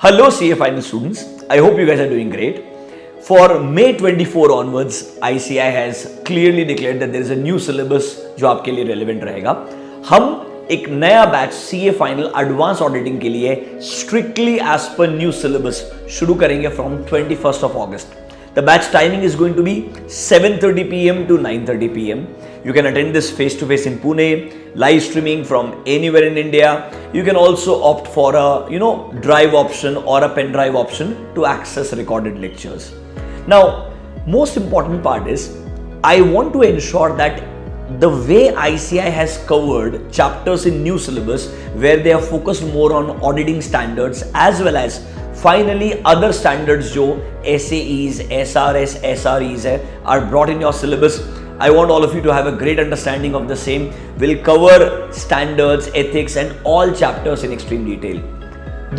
Hello CA final students, I hope you guys are doing great. For May 24 onwards, ICAI has clearly declared that there is a new syllabus जो आपके लिए relevant रहेगा. हम एक नया batch CA final advance auditing के लिए strictly as per new syllabus शुरू करेंगे from 21st of August. The batch timing is going to be 7:30 PM to 9:30 PM. You can attend this face to face in Pune, live streaming from anywhere in India. You can also opt for a drive option or a pendrive option to access recorded lectures. Now, most important part is I want to ensure that the way ICAI has covered chapters in new syllabus where they are focused more on auditing standards as well as finally other standards जो SAEs, SRS, SREs है are brought in your syllabus. I want all of you to have a great understanding of the same. We'll cover standards, ethics and all chapters in extreme detail.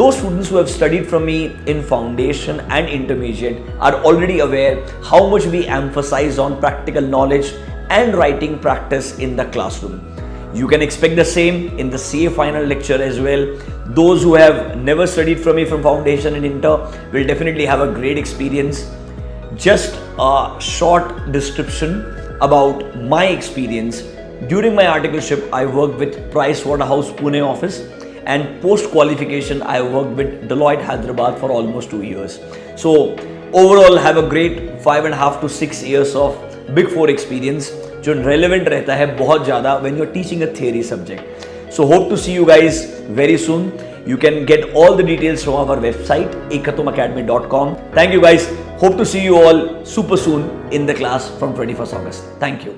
Those students who have studied from me in foundation and intermediate are already aware how much we emphasize on practical knowledge and writing practice in the classroom. You can expect the same in the CA final lecture as well. Those who have never studied from me from foundation and inter will definitely have a great experience. Just a short description about my experience. During my articleship, I worked with PricewaterhouseCoopers Pune office, and post qualification I worked with Deloitte Hyderabad for almost 2 years. So overall have a great 5.5 to 6 years of Big Four experience जो relevant रहता है बहुत ज़्यादा when you're teaching a theory subject. So hope to see you guys very soon. You can get all the details from our website ekatvam.academy.com. Thank you guys. Hope to see you all super soon in the class from 21st August. Thank you.